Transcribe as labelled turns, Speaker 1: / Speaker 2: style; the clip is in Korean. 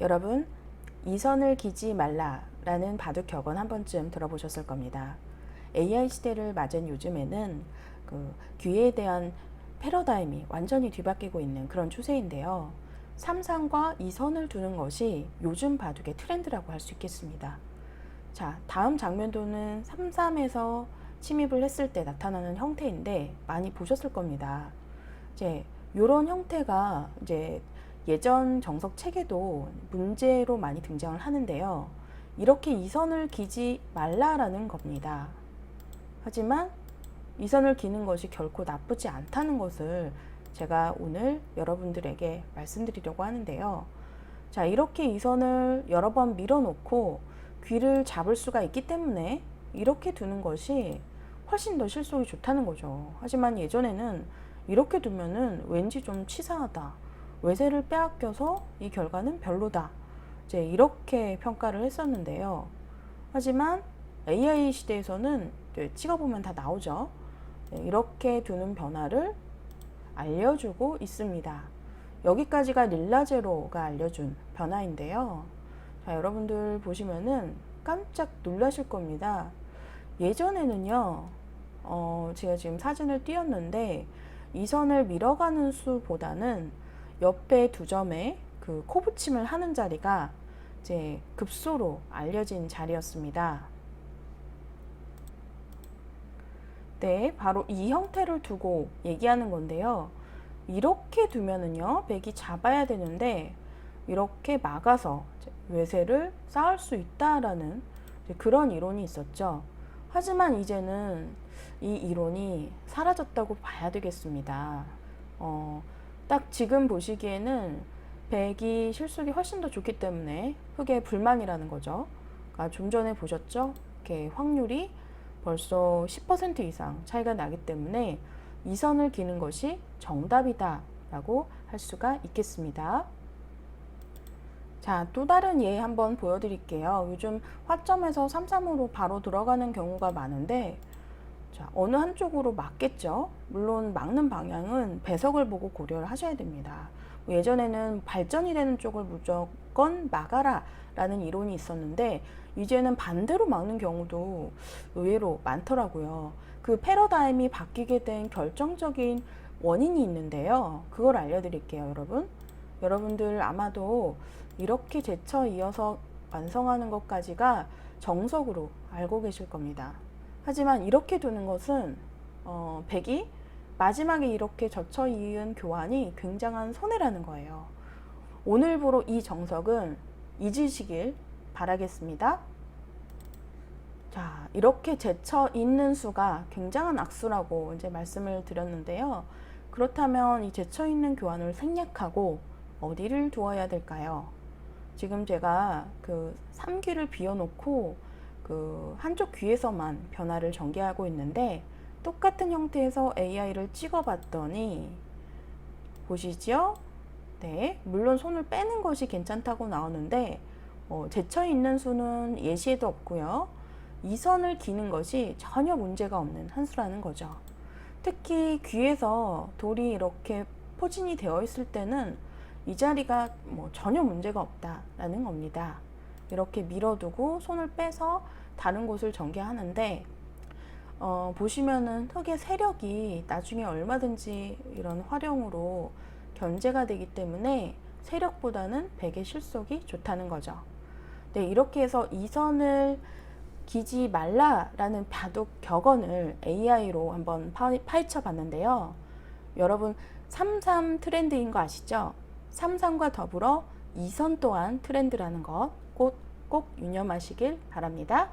Speaker 1: 여러분, 이선을 기지 말라라는 바둑 격언 한 번쯤 들어보셨을 겁니다. AI 시대를 맞은 요즘에는 귀에 대한 패러다임이 완전히 뒤바뀌고 있는 그런 추세인데요. 삼삼과 이선을 두는 것이 요즘 바둑의 트렌드라고 할 수 있겠습니다. 자, 다음 장면도는 삼삼에서 침입을 했을 때 나타나는 형태인데 많이 보셨을 겁니다. 이제 이런 형태가 이제 예전 정석 책에도 문제로 많이 등장을 하는데요. 이렇게 이선을 기지 말라라는 겁니다. 하지만 이선을 기는 것이 결코 나쁘지 않다는 것을 제가 오늘 여러분들에게 말씀드리려고 하는데요. 자, 이렇게 이선을 여러 번 밀어놓고 귀를 잡을 수가 있기 때문에 이렇게 두는 것이 훨씬 더 실속이 좋다는 거죠. 하지만 예전에는 이렇게 두면은 왠지 좀 치사하다, 외세를 빼앗겨서 이 결과는 별로다, 이제 이렇게 평가를 했었는데요. 하지만 AI 시대에서는 찍어보면 다 나오죠. 이렇게 두는 변화를 알려주고 있습니다. 여기까지가 릴라제로가 알려준 변화인데요. 자, 여러분들 보시면은 깜짝 놀라실 겁니다. 예전에는요, 제가 지금 사진을 띄웠는데 이 선을 밀어가는 수보다는 옆에 두 점에 그 코붙임을 하는 자리가 이제 급소로 알려진 자리였습니다. 네, 바로 이 형태를 두고 얘기하는 건데요. 이렇게 두면은요, 백이 잡아야 되는데 이렇게 막아서 외세를 쌓을 수 있다라는 그런 이론이 있었죠. 하지만 이제는 이 이론이 사라졌다고 봐야 되겠습니다. 딱 지금 보시기에는 백이 실속이 훨씬 더 좋기 때문에 흑의 불만이라는 거죠. 그러니까 좀 전에 보셨죠? 이렇게 확률이 벌써 10% 이상 차이가 나기 때문에 이 선을 기는 것이 정답이다 라고 할 수가 있겠습니다. 자, 또 다른 예 한번 보여드릴게요. 요즘 화점에서 삼삼으로 바로 들어가는 경우가 많은데, 자, 어느 한쪽으로 막겠죠. 물론 막는 방향은 배석을 보고 고려를 하셔야 됩니다. 예전에는 발전이 되는 쪽을 무조건 막아라 라는 이론이 있었는데 이제는 반대로 막는 경우도 의외로 많더라고요. 그 패러다임이 바뀌게 된 결정적인 원인이 있는데요. 그걸 알려드릴게요, 여러분. 여러분들 아마도 이렇게 제쳐 이어서 완성하는 것까지가 정석으로 알고 계실 겁니다. 하지만 이렇게 두는 것은 백이 마지막에 이렇게 젖혀 이은 교환이 굉장한 손해라는 거예요. 오늘부로 이 정석은 잊으시길 바라겠습니다. 자, 이렇게 제쳐 있는 수가 굉장한 악수라고 이제 말씀을 드렸는데요. 그렇다면 이 제쳐 있는 교환을 생략하고 어디를 두어야 될까요? 지금 제가 그 3귀를 비워놓고 그 한쪽 귀에서만 변화를 전개하고 있는데 똑같은 형태에서 AI를 찍어봤더니 보시죠? 네, 물론 손을 빼는 것이 괜찮다고 나오는데 제쳐 있는 수는 예시에도 없고요. 이 선을 기는 것이 전혀 문제가 없는 한 수라는 거죠. 특히 귀에서 돌이 이렇게 포진이 되어 있을 때는 이 자리가 전혀 문제가 없다라는 겁니다. 이렇게 밀어두고 손을 빼서 다른 곳을 전개하는데 보시면은 흑의 세력이 나중에 얼마든지 이런 활용으로 견제가 되기 때문에 세력보다는 백의 실속이 좋다는 거죠. 네, 이렇게 해서 이 선을 기지 말라라는 바둑 격언을 AI로 한번 파헤쳐 봤는데요. 여러분, 삼삼 트렌드인 거 아시죠? 삼삼과 더불어 이선 또한 트렌드라는 것 꼭 유념하시길 바랍니다.